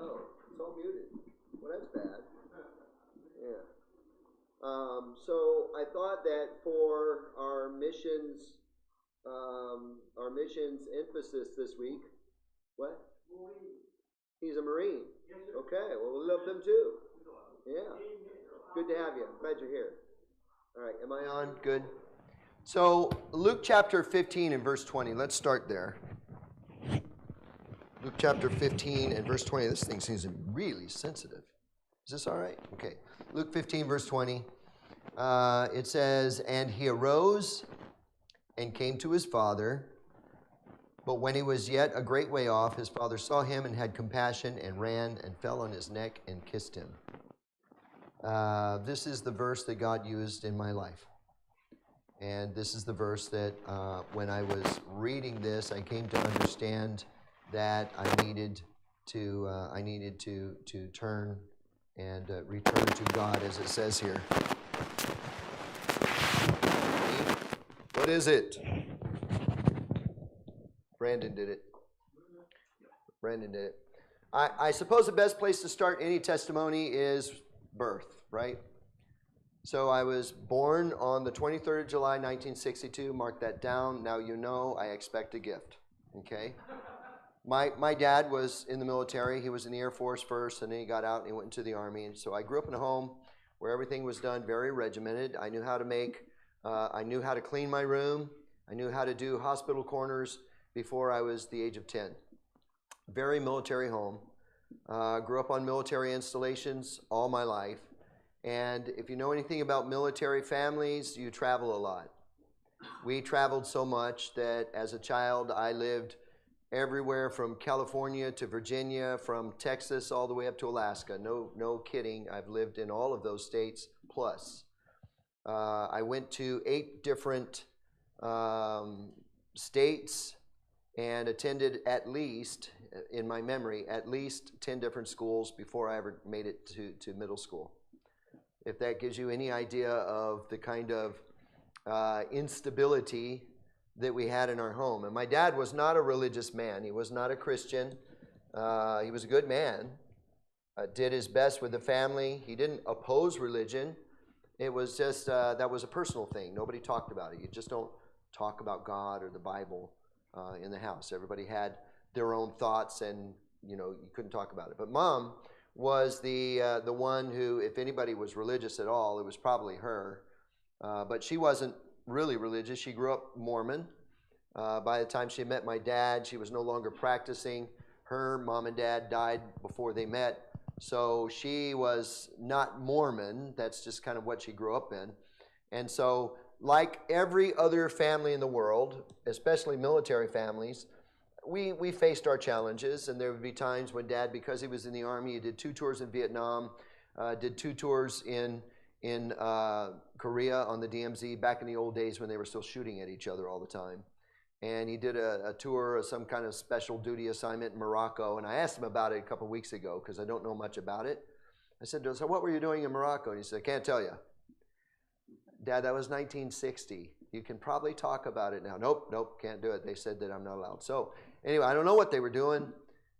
Oh, it's all muted. Well, that's bad. Yeah. So I thought that for our missions emphasis this week. What? He's a Marine. Okay. Well, we love them too. Yeah. Good to have you. Glad you're here. All right. Am I on? Good. So Luke chapter 15 and verse 20. Let's start there. Luke chapter 15 and verse 20. This thing seems really sensitive. Is this all right? Okay. Luke 15 verse 20. It says, "And he arose and came to his father. But when he was yet a great way off, his father saw him and had compassion and ran and fell on his neck and kissed him." This is the verse that God used in my life. And this is the verse that when I was reading this, I came to understand that I needed to turn and return to God, as it says here. What is it? Brandon did it. I suppose the best place to start any testimony is birth, right? So I was born on the 23rd of July, 1962. Mark that down. Now you know I expect a gift, okay? My dad was in the military. He was in the Air Force first, and then he got out and he went into the Army. And so I grew up in a home where everything was done very regimented. I knew how to clean my room. I knew how to do hospital corners before I was the age of 10. Very military home. Grew up on military installations all my life. And if you know anything about military families, you travel a lot. We traveled so much that as a child, I lived everywhere from California to Virginia, from Texas all the way up to Alaska. No kidding. I've lived in all of those states plus. I went to 8 different states and attended at least, in my memory, at least 10 different schools before I ever made it to middle school. If that gives you any idea of the kind of instability that we had in our home. And my dad was not a religious man. He was not a Christian. He was a good man. Did his best with the family. He didn't oppose religion. It was just, that was a personal thing. Nobody talked about it. You just don't talk about God or the Bible in the house. Everybody had their own thoughts, and you couldn't talk about it. But Mom was the one who, if anybody was religious at all, it was probably her. But she wasn't really religious. She grew up Mormon. By the time she met my dad, she was no longer practicing. Her mom and dad died before they met. So she was not Mormon. That's just kind of what she grew up in. And so, like every other family in the world, especially military families, we faced our challenges. And there would be times when Dad, because he was in the Army, he did 2 tours in Vietnam, did 2 tours in Korea on the DMZ back in the old days when they were still shooting at each other all the time. And he did a tour of some kind of special duty assignment in Morocco. And I asked him about it a couple of weeks ago because I don't know much about it. I said, "So what were you doing in Morocco?" And he said, "I can't tell you." "Dad, that was 1960. You can probably talk about it now." Nope, can't do it. They said that I'm not allowed. So anyway, I don't know what they were doing,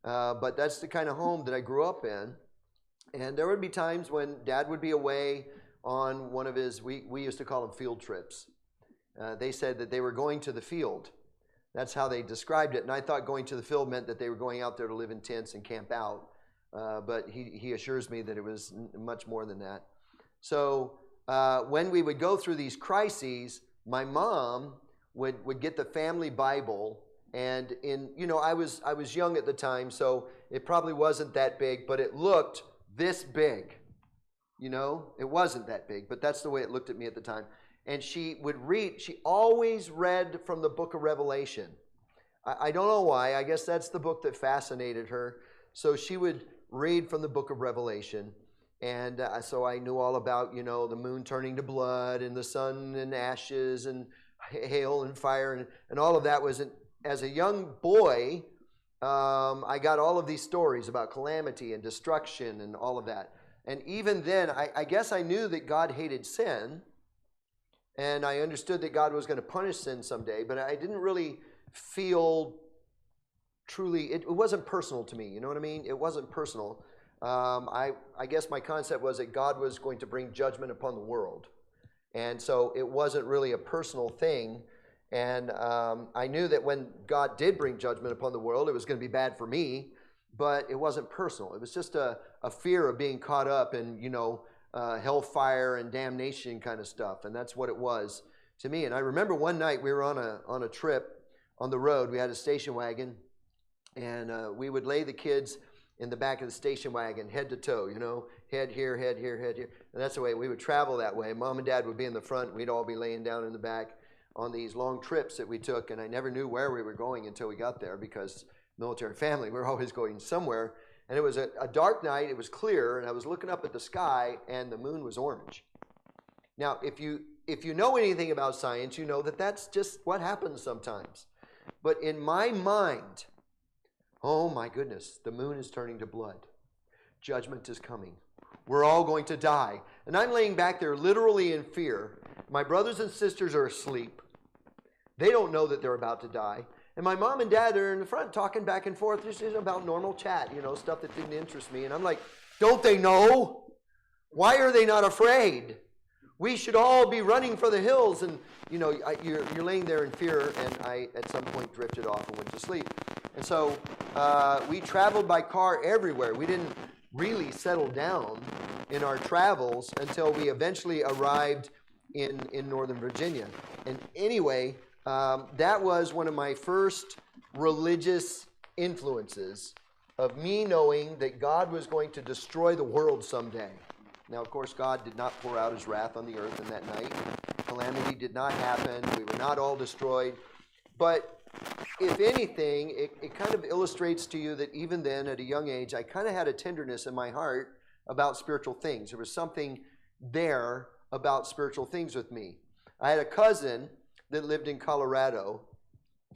but that's the kind of home that I grew up in. And there would be times when Dad would be away on one of his, we used to call them field trips. They said that they were going to the field. That's how they described it. And I thought going to the field meant that they were going out there to live in tents and camp out. But he assures me that it was much more than that. So when we would go through these crises, my mom would get the family Bible. And I was young at the time, so it probably wasn't that big, but it looked this big. It wasn't that big, but that's the way it looked at me at the time. And she always read from the book of Revelation. I don't know why. I guess that's the book that fascinated her. So she would read from the book of Revelation. And so I knew all about, the moon turning to blood and the sun and ashes and hail and fire and all of that. As a young boy, I got all of these stories about calamity and destruction and all of that. And even then, I guess I knew that God hated sin. And I understood that God was going to punish sin someday, but I didn't really feel truly, it wasn't personal to me. You know what I mean? It wasn't personal. I guess my concept was that God was going to bring judgment upon the world. And so it wasn't really a personal thing. And I knew that when God did bring judgment upon the world, it was going to be bad for me, but it wasn't personal. It was just a fear of being caught up in, hellfire and damnation kind of stuff. And that's what it was to me. And I remember one night we were on a trip on the road. We had a station wagon, and we would lay the kids in the back of the station wagon, head to toe, head here, head here, head here. And that's the way we would travel that way. Mom and Dad would be in the front. We'd all be laying down in the back on these long trips that we took. And I never knew where we were going until we got there, because military family, we were always going somewhere. And it was a dark night. It was clear. And I was looking up at the sky, and the moon was orange. Now, if you know anything about science, you know that that's just what happens sometimes. But in my mind, oh my goodness, the moon is turning to blood. Judgment is coming. We're all going to die. And I'm laying back there literally in fear. My brothers and sisters are asleep. They don't know that they're about to die. And my mom and dad are in the front talking back and forth just about normal chat, stuff that didn't interest me. And I'm like, don't they know? Why are they not afraid? We should all be running for the hills. And, you're laying there in fear. And I, at some point, drifted off and went to sleep. And so we traveled by car everywhere. We didn't really settle down in our travels until we eventually arrived in Northern Virginia. And anyway, that was one of my first religious influences of me knowing that God was going to destroy the world someday. Now, of course, God did not pour out his wrath on the earth in that night. Calamity did not happen. We were not all destroyed. But if anything, it kind of illustrates to you that even then, at a young age, I kind of had a tenderness in my heart about spiritual things. There was something there about spiritual things with me. I had a cousin that lived in Colorado,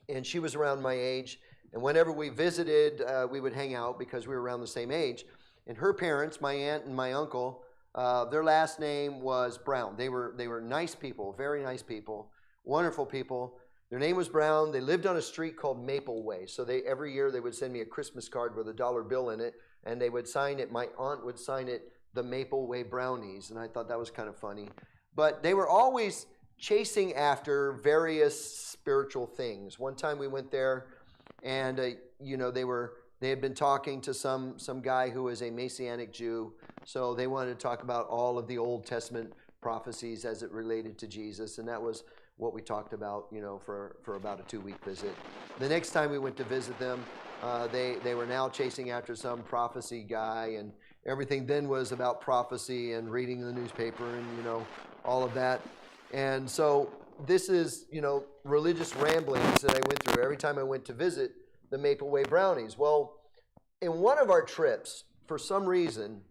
and she was around my age. And whenever we visited, we would hang out because we were around the same age. And her parents, my aunt and my uncle, their last name was Brown. They were nice people, very nice people, wonderful people. Their name was Brown. They lived on a street called Maple Way. So every year they would send me a Christmas card with a dollar bill in it, and they would sign it. My aunt would sign it, the Maple Way Brownies, and I thought that was kind of funny. But they were always chasing after various spiritual things. One time we went there, and they had been talking to some guy who was a Messianic Jew. So they wanted to talk about all of the Old Testament prophecies as it related to Jesus, and that was what we talked about, for about a 2-week visit. The next time we went to visit them, they were now chasing after some prophecy guy, and everything then was about prophecy and reading the newspaper and, all of that. And so this is, religious ramblings that I went through every time I went to visit the Maple Way Brownies. Well, in one of our trips, for some reason,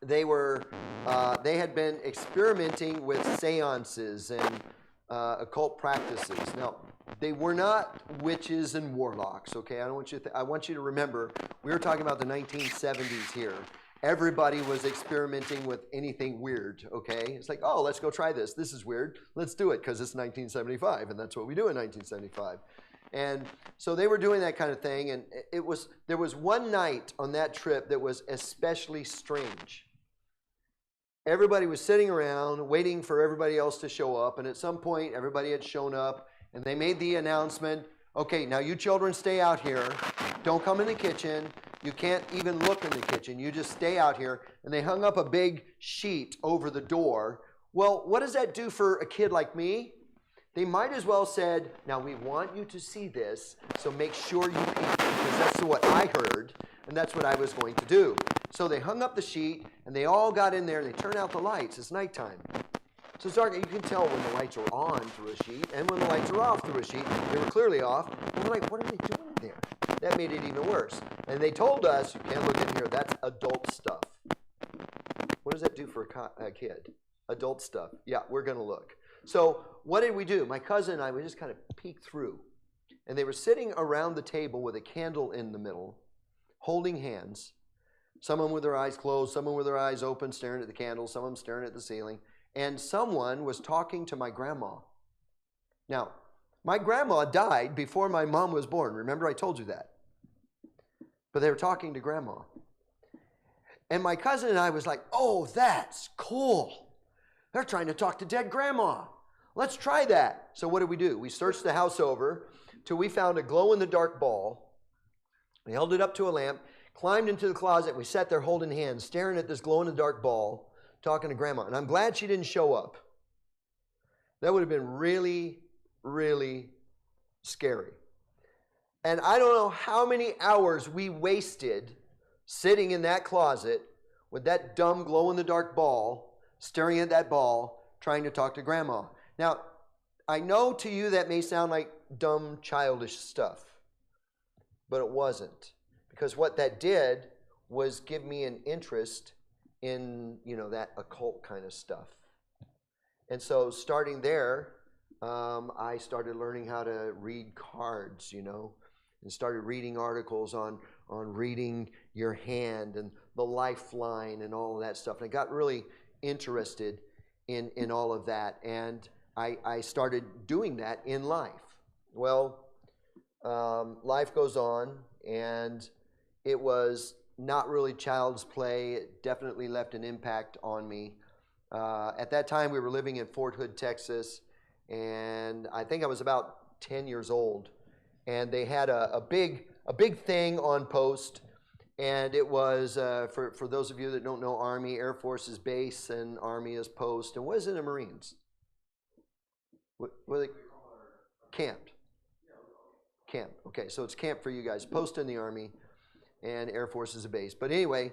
they had been experimenting with seances and occult practices. Now, they were not witches and warlocks, okay? I want you to remember, we were talking about the 1970s here. Everybody was experimenting with anything weird, okay? It's like, oh, let's go try this. This is weird. Let's do it because it's 1975, and that's what we do in 1975. And so they were doing that kind of thing, and there was one night on that trip that was especially strange. Everybody was sitting around waiting for everybody else to show up, and at some point everybody had shown up, and they made the announcement, okay, now you children stay out here. Don't come in the kitchen. You can't even look in the kitchen. You just stay out here. And they hung up a big sheet over the door. Well, what does that do for a kid like me? They might as well said, now we want you to see this, so make sure you peek, because that's what I heard, and that's what I was going to do. So they hung up the sheet, and they all got in there, and they turned out the lights. It's nighttime. So it's dark. You can tell when the lights are on through a sheet, and when the lights are off through a sheet. They were clearly off. And we're like, what are they doing there? That made it even worse. And they told us, you can't look in here, that's adult stuff. What does that do for a kid? Adult stuff. Yeah, we're going to look. So what did we do? My cousin and I, we just kind of peeked through. And they were sitting around the table with a candle in the middle, holding hands. Someone with their eyes closed, someone with their eyes open, staring at the candle, some of them staring at the ceiling. And someone was talking to my grandma. Now, my grandma died before my mom was born. Remember, I told you that. but they were talking to Grandma. And my cousin and I was like, oh, that's cool. They're trying to talk to dead Grandma. Let's try that. So what did we do? We searched the house over till we found a glow-in-the-dark ball. We held it up to a lamp, climbed into the closet. We sat there holding hands, staring at this glow-in-the-dark ball, talking to Grandma. And I'm glad she didn't show up. That would have been really, really scary. And I don't know how many hours we wasted sitting in that closet with that dumb glow-in-the-dark ball, staring at that ball, trying to talk to Grandma. Now, I know to you that may sound like dumb, childish stuff, but it wasn't. Because what that did was give me an interest in, that occult kind of stuff. And so starting there, I started learning how to read cards, and started reading articles on reading your hand and the lifeline and all of that stuff. And I got really interested in all of that. And I started doing that in life. Well, life goes on, and it was not really child's play. It definitely left an impact on me. At that time, we were living in Fort Hood, Texas, and I think I was about 10 years old. And they had a big thing on post, and it was, for those of you that don't know Army, Air Force is base, and Army is post. And what is it in the Marines? What are they? Camp. Camp. Okay, so it's camp for you guys. Post in the Army, and Air Force is a base. But anyway,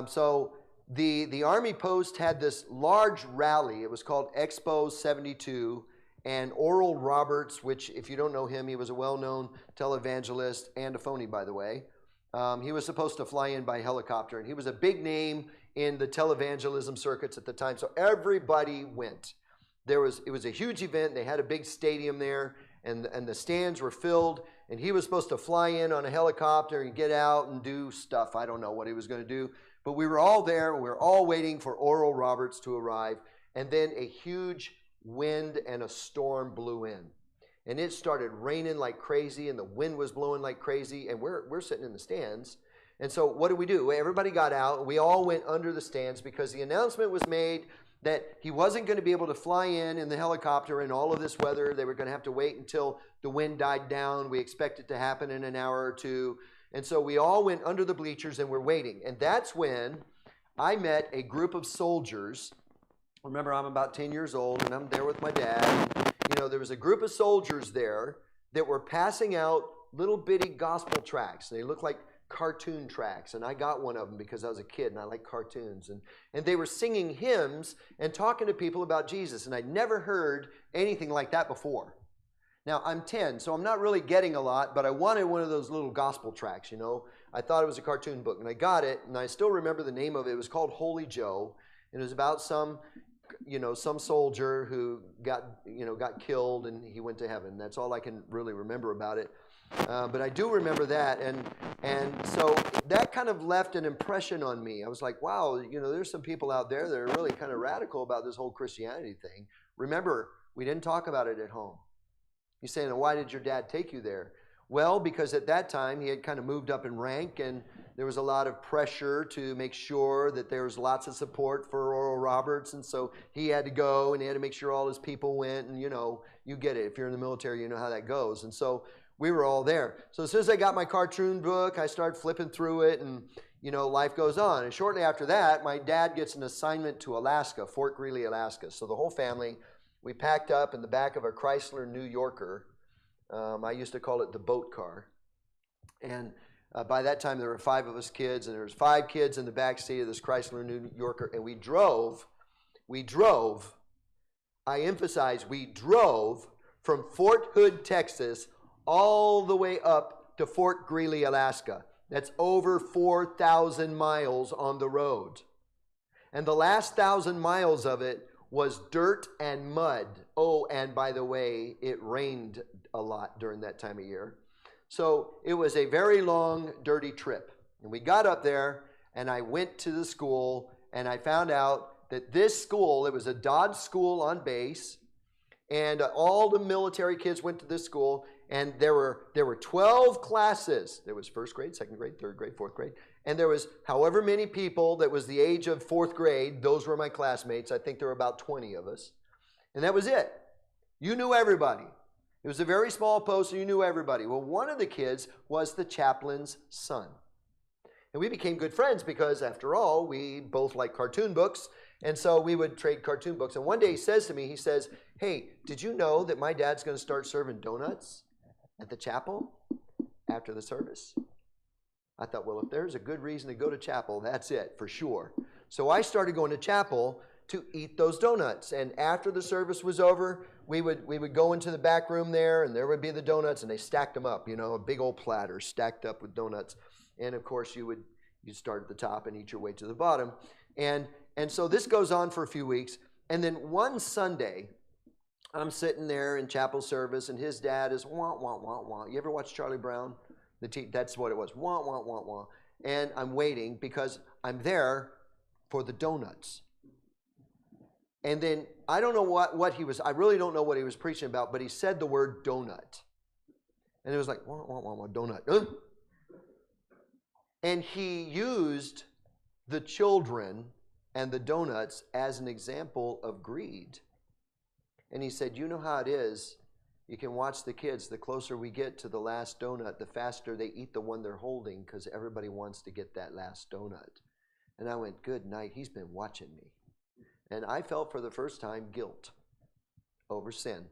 so the Army post had this large rally. It was called Expo 72. And Oral Roberts, which, if you don't know him, he was a well-known televangelist and a phony, by the way. He was supposed to fly in by helicopter, and he was a big name in the televangelism circuits at the time, so everybody went. It was a huge event. They had a big stadium there, and the stands were filled, and he was supposed to fly in on a helicopter and get out and do stuff. I don't know what he was going to do, but we were all there. We were all waiting for Oral Roberts to arrive, and then a huge wind and a storm blew in, and it started raining like crazy, and the wind was blowing like crazy, and we're sitting in the stands. And so what do? Everybody got out. We all went under the stands because the announcement was made that he wasn't going to be able to fly in the helicopter in all of this weather. They were going to have to wait until the wind died down. We expect it to happen in an hour or two. And so we all went under the bleachers, and we're waiting. And that's when I met a group of soldiers. Remember, I'm about 10 years old, and I'm there with my dad. There was a group of soldiers there that were passing out little bitty gospel tracts. They looked like cartoon tracts, and I got one of them because I was a kid, and I like cartoons. And they were singing hymns and talking to people about Jesus, and I'd never heard anything like that before. Now, I'm 10, so I'm not really getting a lot, but I wanted one of those little gospel tracts, I thought it was a cartoon book, and I got it, and I still remember the name of it. It was called Holy Joe. It was about some soldier who got killed, and he went to heaven. That's all I can really remember about it. But I do remember that, and so that kind of left an impression on me. I was like, wow, there's some people out there that are really kind of radical about this whole Christianity thing. Remember, we didn't talk about it at home. You say, now, why did your dad take you there? Well, because at that time, he had kind of moved up in rank, and there was a lot of pressure to make sure that there was lots of support for Oral Roberts, and so he had to go, and he had to make sure all his people went, and you get it. If you're in the military, you know how that goes. And so we were all there. So as soon as I got my cartoon book, I started flipping through it, and life goes on. And shortly after that, my dad gets an assignment to Alaska, Fort Greely, Alaska. So the whole family, we packed up in the back of a Chrysler New Yorker. I used to call it the boat car. And by that time, there were 5 of us kids, and there was 5 kids in the back seat of this Chrysler New Yorker, and we drove, I emphasize, we drove from Fort Hood, Texas, all the way up to Fort Greely, Alaska. That's over 4,000 miles on the road. And the last 1,000 miles of it was dirt and mud. Oh, and by the way, it rained a lot during that time of year. So it was a very long, dirty trip. And we got up there, and I went to the school, and I found out that this school, it was a Dodge school on base, and all the military kids went to this school, And there were 12 classes. There was first grade, second grade, third grade, fourth grade. And there was however many people that was the age of fourth grade. Those were my classmates. I think there were about 20 of us. And that was it. You knew everybody. It was a very small post, and you knew everybody. Well, one of the kids was the chaplain's son. And we became good friends because, after all, we both liked cartoon books. And so we would trade cartoon books. And one day he says to me, he says, hey, did you know that my dad's going to start serving donuts at the chapel after the service? I thought, well, if there's a good reason to go to chapel, that's it, for sure. So I started going to chapel to eat those donuts. And after the service was over, we would go into the back room there, and there would be the donuts, and they stacked them up, a big old platter stacked up with donuts. And, of course, you'd start at the top and eat your way to the bottom. And so this goes on for a few weeks. And then one Sunday, I'm sitting there in chapel service, and his dad is wah, wah, wah, wah. You ever watch Charlie Brown? That's what it was, wah, wah, wah, wah. And I'm waiting because I'm there for the donuts. And then I don't know what he was, I really don't know what he was preaching about, but he said the word donut. And it was like, wah, wah, wah, wah, donut. And he used the children and the donuts as an example of greed. And he said, you know how it is. You can watch the kids. The closer we get to the last donut, the faster they eat the one they're holding because everybody wants to get that last donut. And I went, good night. He's been watching me. And I felt for the first time guilt over sin.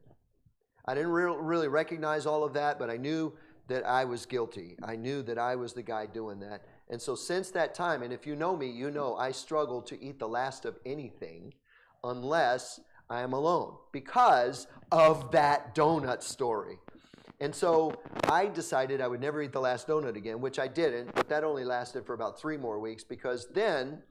I didn't really recognize all of that, but I knew that I was guilty. I knew that I was the guy doing that. And so since that time, and if you know me, you know I struggle to eat the last of anything unless I am alone because of that donut story. And so I decided I would never eat the last donut again, which I didn't, but that only lasted for about 3 more weeks because then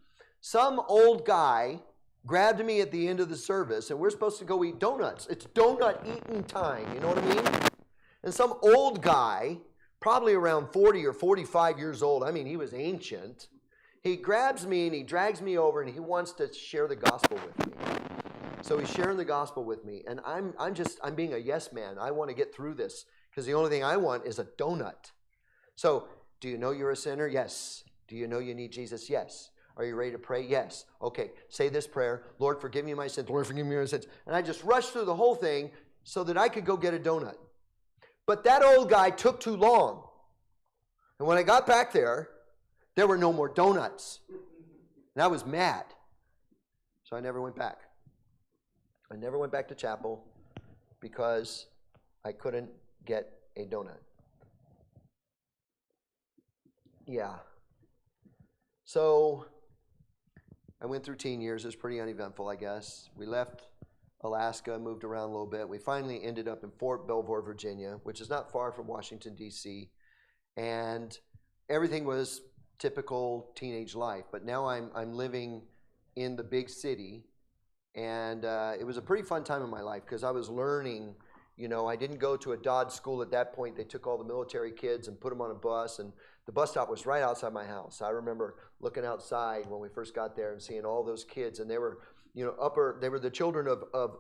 some old guy grabbed me at the end of the service, and we're supposed to go eat donuts. It's donut eating time, you know what I mean? And some old guy, probably around 40 or 45 years old, I mean, he was ancient, he grabs me and he drags me over and he wants to share the gospel with me. So he's sharing the gospel with me, and I'm being a yes man. I want to get through this because the only thing I want is a donut. So, do you know you're a sinner? Yes. Do you know you need Jesus? Yes. Are you ready to pray? Yes. Okay, say this prayer. Lord, forgive me my sins. Lord, forgive me my sins. And I just rushed through the whole thing so that I could go get a donut. But that old guy took too long. And when I got back there were no more donuts. And I was mad. So I never went back. I never went back to chapel because I couldn't get a donut. Yeah. So I went through teen years. It was pretty uneventful, I guess. We left Alaska, moved around a little bit. We finally ended up in Fort Belvoir, Virginia, which is not far from Washington, D.C. And everything was typical teenage life. But now I'm living in the big city. And it was a pretty fun time in my life because I was learning, I didn't go to a Dodge school at that point. They took all the military kids and put them on a bus, and the bus stop was right outside my house. I remember looking outside when we first got there and seeing all those kids, and they were, they were the children of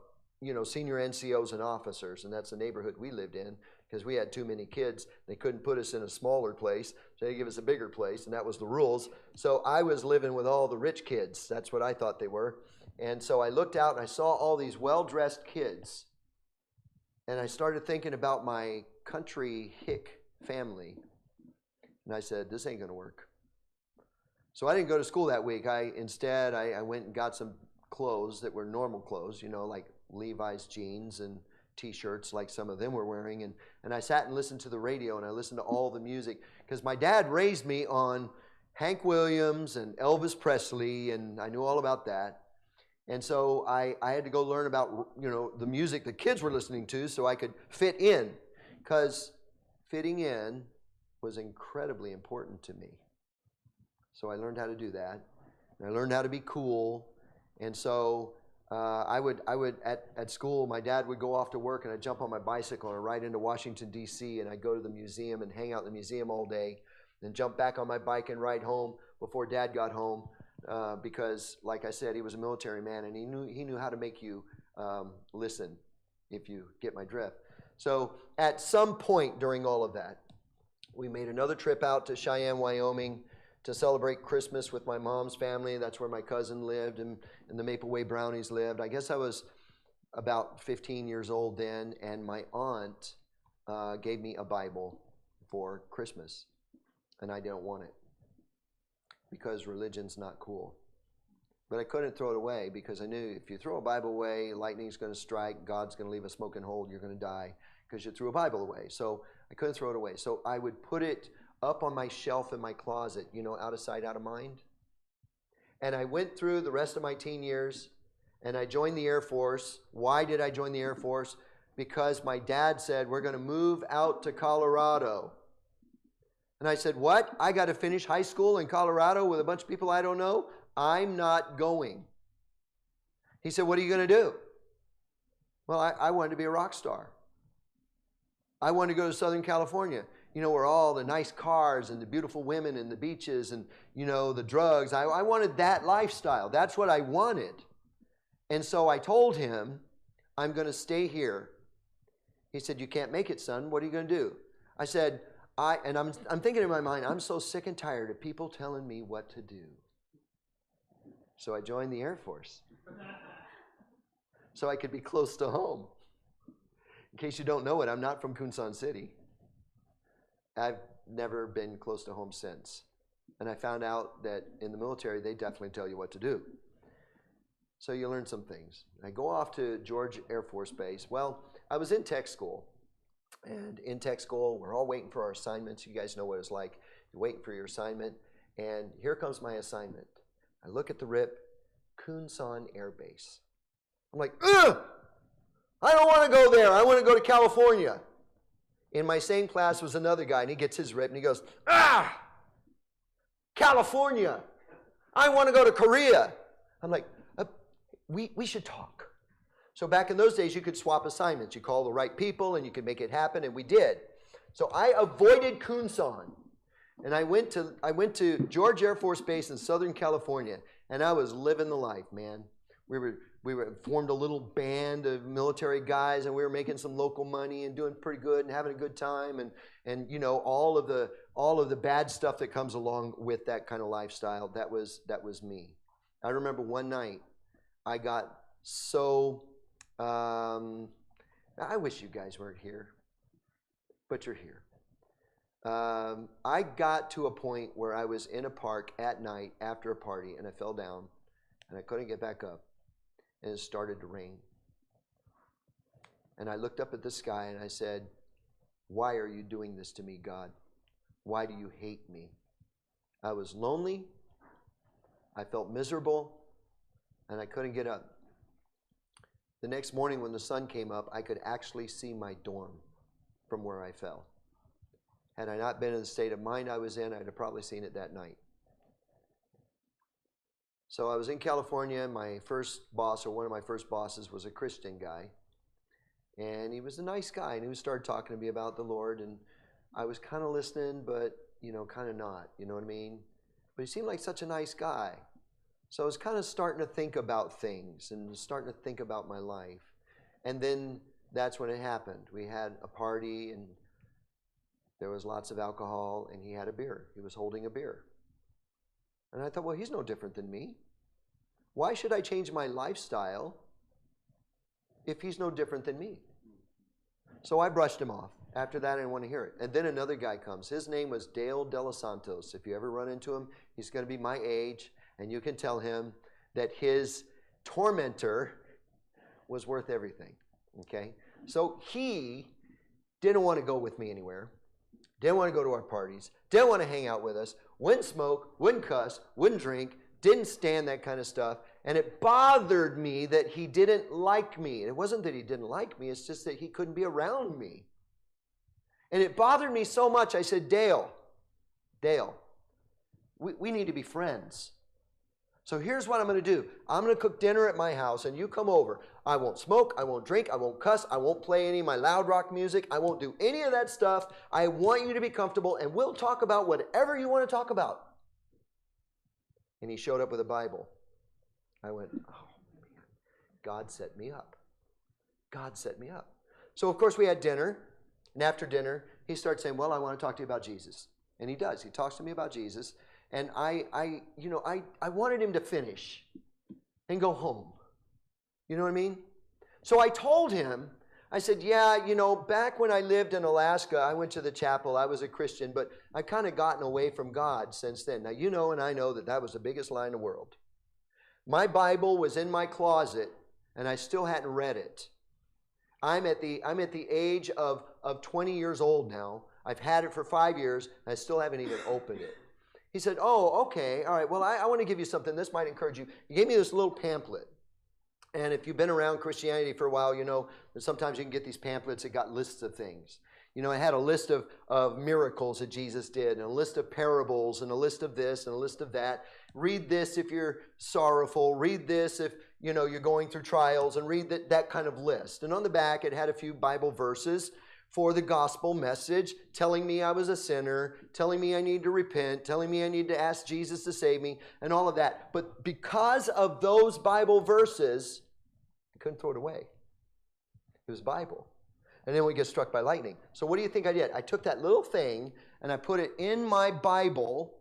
senior NCOs and officers, and that's the neighborhood we lived in because we had too many kids. They couldn't put us in a smaller place, so they gave us a bigger place, and that was the rules. So I was living with all the rich kids. That's what I thought they were. And so I looked out and I saw all these well-dressed kids. And I started thinking about my country hick family. And I said, this ain't going to work. So I didn't go to school that week. Instead, I went and got some clothes that were normal clothes, like Levi's jeans and T-shirts like some of them were wearing. And I sat and listened to the radio and I listened to all the music. Because my dad raised me on Hank Williams and Elvis Presley, and I knew all about that. And so I had to go learn about, the music the kids were listening to so I could fit in. Because fitting in was incredibly important to me. So I learned how to do that. And I learned how to be cool. And so I would at school, my dad would go off to work and I'd jump on my bicycle and ride into Washington, D.C. and I'd go to the museum and hang out in the museum all day. Then jump back on my bike and ride home before Dad got home. Because, like I said, he was a military man, and he knew how to make you listen, if you get my drift. So at some point during all of that, we made another trip out to Cheyenne, Wyoming to celebrate Christmas with my mom's family. That's where my cousin lived and the Maple Way Brownies lived. I guess I was about 15 years old then, and my aunt gave me a Bible for Christmas, and I didn't want it because religion's not cool. But I couldn't throw it away because I knew if you throw a Bible away, lightning's going to strike, God's going to leave a smoking hole, you're going to die because you threw a Bible away. So I couldn't throw it away. So I would put it up on my shelf in my closet, out of sight, out of mind. And I went through the rest of my teen years, and I joined the Air Force. Why did I join the Air Force? Because my dad said, we're going to move out to Colorado. And I said, what? I got to finish high school in Colorado with a bunch of people I don't know? I'm not going. He said, what are you going to do? Well, I wanted to be a rock star. I wanted to go to Southern California, where all the nice cars and the beautiful women and the beaches and, the drugs. I wanted that lifestyle. That's what I wanted. And so I told him, I'm going to stay here. He said, you can't make it, son. What are you going to do? I said, I'm thinking in my mind, I'm so sick and tired of people telling me what to do. So I joined the Air Force so I could be close to home. In case you don't know it, I'm not from Kunsan City. I've never been close to home since. And I found out that in the military, they definitely tell you what to do. So you learn some things. I go off to George Air Force Base. Well, I was in tech school. And in tech school, we're all waiting for our assignments. You guys know what it's like. You're waiting for your assignment. And here comes my assignment. I look at the RIP, Kunsan Air Base. I'm like, ugh! I don't want to go there. I want to go to California. In my same class was another guy, and he gets his RIP, and he goes, California. I want to go to Korea. I'm like, we should talk. So back in those days, you could swap assignments. You call the right people, and you could make it happen, and we did. So I avoided Kunsan. And I went to George Air Force Base in Southern California, and I was living the life, man. We formed a little band of military guys, and we were making some local money and doing pretty good and having a good time, and all of the bad stuff that comes along with that kind of lifestyle. That was me. I remember one night I got so I wish you guys weren't here, but you're here. I got to a point where I was in a park at night after a party, and I fell down, and I couldn't get back up, and it started to rain. And I looked up at the sky, and I said, why are you doing this to me, God? Why do you hate me? I was lonely, I felt miserable, and I couldn't get up. The next morning when the sun came up, I could actually see my dorm from where I fell. Had I not been in the state of mind I was in, I'd have probably seen it that night. So I was in California. My first boss, or one of my first bosses, was a Christian guy. And he was a nice guy, and he started talking to me about the Lord. And I was kind of listening, but, kind of not. You know what I mean? But he seemed like such a nice guy. So I was kind of starting to think about things and starting to think about my life. And then that's when it happened. We had a party, and there was lots of alcohol, and he had a beer. He was holding a beer. And I thought, well, he's no different than me. Why should I change my lifestyle if he's no different than me? So I brushed him off. After that, I didn't want to hear it. And then another guy comes. His name was Dale De Los Santos. If you ever run into him, he's going to be my age, and you can tell him that his tormentor was worth everything. Okay? So he didn't want to go with me anywhere. Didn't want to go to our parties, didn't want to hang out with us, wouldn't smoke, wouldn't cuss, wouldn't drink, didn't stand that kind of stuff. And it bothered me that he didn't like me. It wasn't that he didn't like me, it's just that he couldn't be around me. And it bothered me so much, I said, Dale, we need to be friends. So here's what I'm going to do. I'm going to cook dinner at my house, and you come over. I won't smoke, I won't drink, I won't cuss, I won't play any of my loud rock music, I won't do any of that stuff. I want you to be comfortable, and we'll talk about whatever you want to talk about. And he showed up with a Bible. I went, oh man, God set me up. God set me up. So, of course, we had dinner. And after dinner, he starts saying, well, I want to talk to you about Jesus. And he does. He talks to me about Jesus. And I wanted him to finish and go home. You know what I mean? So I told him, I said, yeah, back when I lived in Alaska, I went to the chapel. I was a Christian, but I kind of gotten away from God since then. Now, you know and I know that was the biggest lie in the world. My Bible was in my closet, and I still hadn't read it. I'm at the age of 20 years old now. I've had it for 5 years, and I still haven't even opened it. He said, oh, okay, all right, well, I want to give you something. This might encourage you. He gave me this little pamphlet. And if you've been around Christianity for a while, you know that sometimes you can get these pamphlets that got lists of things. It had a list of miracles that Jesus did, and a list of parables, and a list of this, and a list of that. Read this if you're sorrowful. Read this if, you're going through trials, and read that kind of list. And on the back, it had a few Bible verses for the gospel message, telling me I was a sinner, telling me I need to repent, telling me I need to ask Jesus to save me, and all of that. But because of those Bible verses, I couldn't throw it away. It was Bible. And then we get struck by lightning. So what do you think I did? I took that little thing and I put it in my Bible,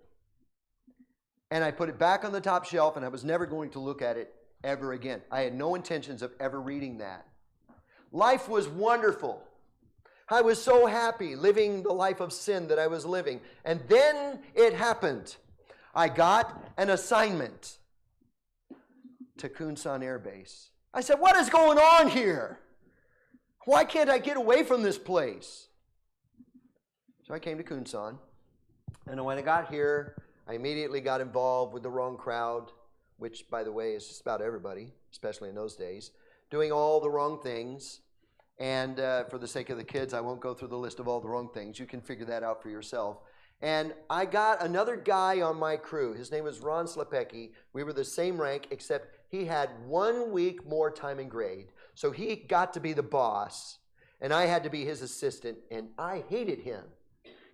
and I put it back on the top shelf, and I was never going to look at it ever again. I had no intentions of ever reading that. Life was wonderful. I was so happy living the life of sin that I was living. And then it happened. I got an assignment to Kunsan Air Base. I said, what is going on here? Why can't I get away from this place? So I came to Kunsan. And when I got here, I immediately got involved with the wrong crowd, which, by the way, is just about everybody, especially in those days, doing all the wrong things. And for the sake of the kids, I won't go through the list of all the wrong things. You can figure that out for yourself. And I got another guy on my crew. His name was Ron Slepecki. We were the same rank, except he had 1 week more time and grade. So he got to be the boss, and I had to be his assistant. And I hated him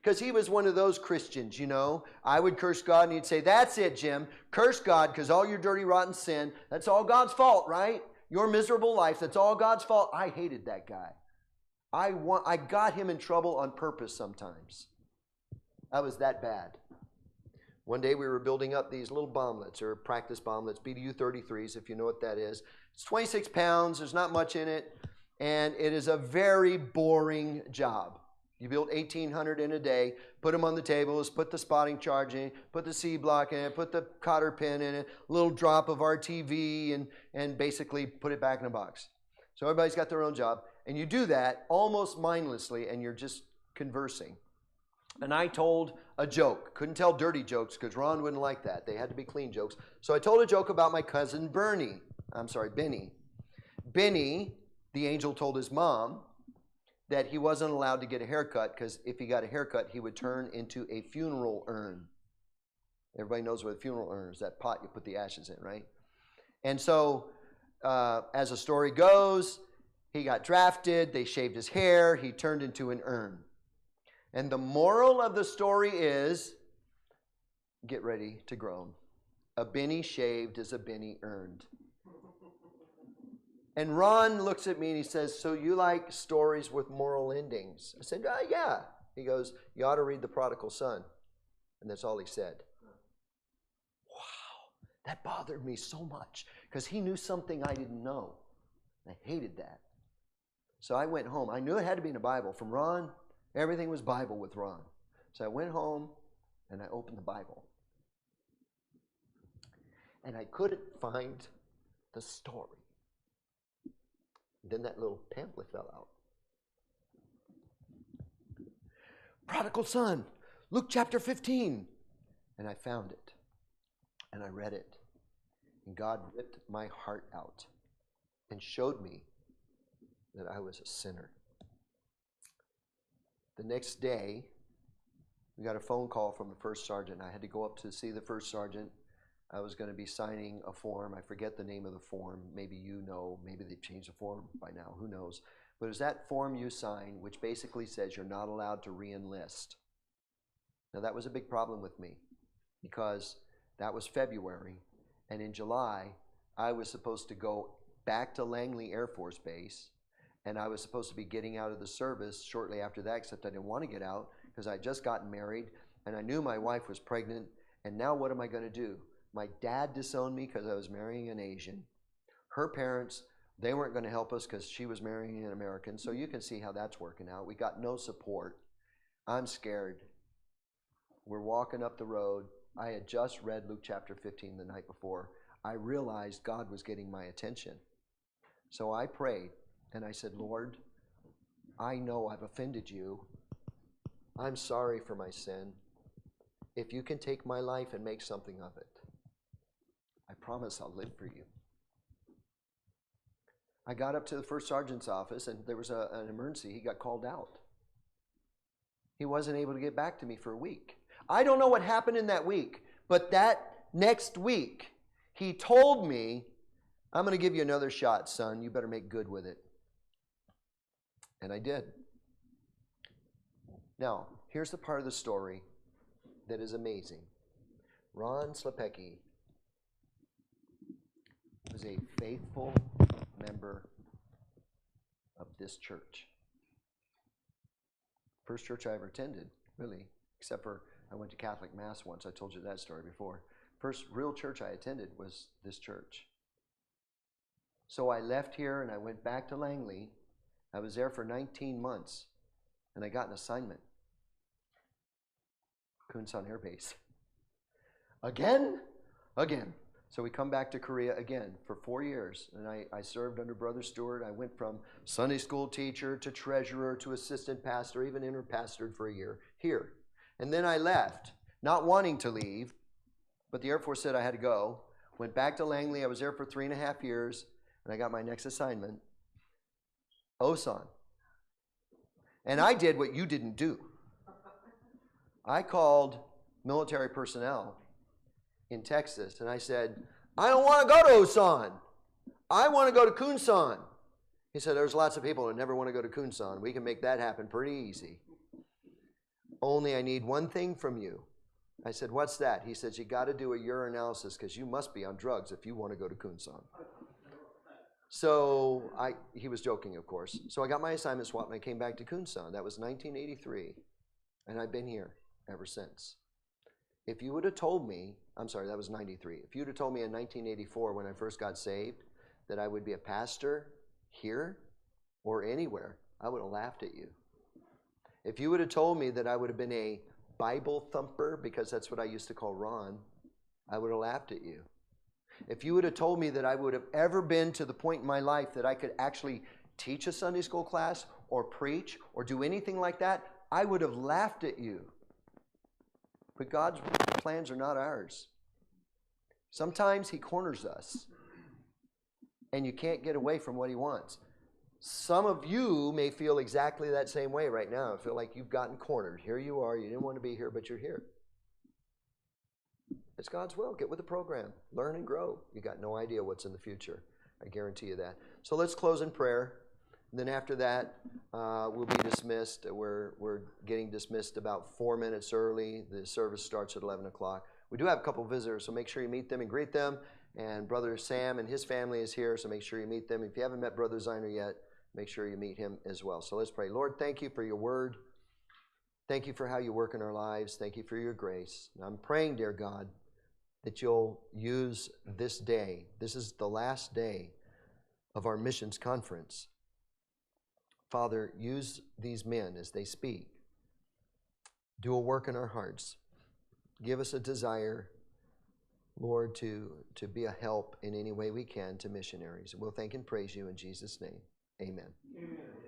because he was one of those Christians, I would curse God, and he'd say, that's it, Jim. Curse God because all your dirty, rotten sin, that's all God's fault, right? Your miserable life, that's all God's fault. I hated that guy. I got him in trouble on purpose sometimes. I was that bad. One day we were building up these little bomblets, or practice bomblets, BDU-33s, if you know what that is. It's 26 pounds. There's not much in it. And it is a very boring job. You build 1,800 in a day, put them on the tables, put the spotting charge in, put the C block in it, put the cotter pin in it, a little drop of RTV, and basically put it back in a box. So everybody's got their own job. And you do that almost mindlessly, and you're just conversing. And I told a joke. Couldn't tell dirty jokes because Ron wouldn't like that. They had to be clean jokes. So I told a joke about my cousin Benny. Benny, the angel, told his mom that he wasn't allowed to get a haircut because if he got a haircut, he would turn into a funeral urn. Everybody knows what a funeral urn is, that pot you put the ashes in, right? And so, as the story goes, he got drafted, they shaved his hair, he turned into an urn. And the moral of the story is, get ready to groan. A Benny shaved is a Benny earned. And Ron looks at me and he says, so you like stories with moral endings? I said, yeah. He goes, you ought to read The Prodigal Son. And that's all he said. Wow, that bothered me so much because he knew something I didn't know. I hated that. So I went home. I knew it had to be in the Bible. From Ron, everything was Bible with Ron. So I went home and I opened the Bible. And I couldn't find the story. Then that little pamphlet fell out. Prodigal son, Luke chapter 15. And I found it. And I read it. And God ripped my heart out and showed me that I was a sinner. The next day, we got a phone call from the first sergeant. I had to go up to see the first sergeant. I was going to be signing a form. I forget the name of the form. Maybe you know. Maybe they've changed the form by now. Who knows? But it's that form you sign, which basically says you're not allowed to re-enlist. Now, that was a big problem with me because that was February. And in July, I was supposed to go back to Langley Air Force Base And I was supposed to be getting out of the service shortly after that, except I didn't want to get out because I had just gotten married, and I knew my wife was pregnant, and now what am I going to do? My dad disowned me because I was marrying an Asian. Her parents, they weren't going to help us because she was marrying an American, so you can see how that's working out. We got no support. I'm scared. We're walking up the road. I had just read Luke chapter 15 the night before. I realized God was getting my attention. So I prayed. And I said, Lord, I know I've offended you. I'm sorry for my sin. If you can take my life and make something of it, I promise I'll live for you. I got up to the first sergeant's office, and there was an emergency. He got called out. He wasn't able to get back to me for a week. I don't know what happened in that week, but that next week, he told me, I'm going to give you another shot, son. You better make good with it. And I did. Now, here's the part of the story that is amazing. Ron Slepecki was a faithful member of this church. First church I ever attended, really, except for I went to Catholic Mass once. I told you that story before. First real church I attended was this church. So I left here and I went back to Langley. I was there for 19 months, and I got an assignment. Kunsan Air Base. Again. So we come back to Korea again for 4 years, and I served under Brother Stewart. I went from Sunday school teacher to treasurer to assistant pastor, even inter-pastored for a year here. And then I left, not wanting to leave, but the Air Force said I had to go. Went back to Langley. I was there for 3.5 years, and I got my next assignment. Osan. And I did what you didn't do. I called military personnel in Texas and I said, I don't want to go to Osan. I want to go to Kunsan. He said, there's lots of people that never want to go to Kunsan. We can make that happen pretty easy. Only I need one thing from you. I said, what's that? He says, you got to do a urinalysis because you must be on drugs if you want to go to Kunsan. So he was joking, of course. So I got my assignment swap and I came back to Kunsan. That was 1983. And I've been here ever since. If you would have told me, I'm sorry, that was 93. If you would have told me in 1984 when I first got saved that I would be a pastor here or anywhere, I would have laughed at you. If you would have told me that I would have been a Bible thumper, because that's what I used to call Ron, I would have laughed at you. If you would have told me that I would have ever been to the point in my life that I could actually teach a Sunday school class or preach or do anything like that, I would have laughed at you. But God's plans are not ours. Sometimes He corners us, and you can't get away from what He wants. Some of you may feel exactly that same way right now. I feel like you've gotten cornered. Here you are. You didn't want to be here, but you're here. It's God's will. Get with the program. Learn and grow. You got no idea what's in the future. I guarantee you that. So let's close in prayer. And then after that, we'll be dismissed. We're getting dismissed about 4 minutes early. The service starts at 11 o'clock. We do have a couple visitors, so make sure you meet them and greet them. And Brother Sam and his family is here, so make sure you meet them. If you haven't met Brother Ziner yet, make sure you meet him as well. So let's pray. Lord, thank you for your word. Thank you for how you work in our lives. Thank you for your grace. And I'm praying, dear God, that you'll use this day. This is the last day of our missions conference. Father, use these men as they speak. Do a work in our hearts. Give us a desire, Lord, to be a help in any way we can to missionaries. We'll thank and praise you in Jesus' name. Amen. Amen.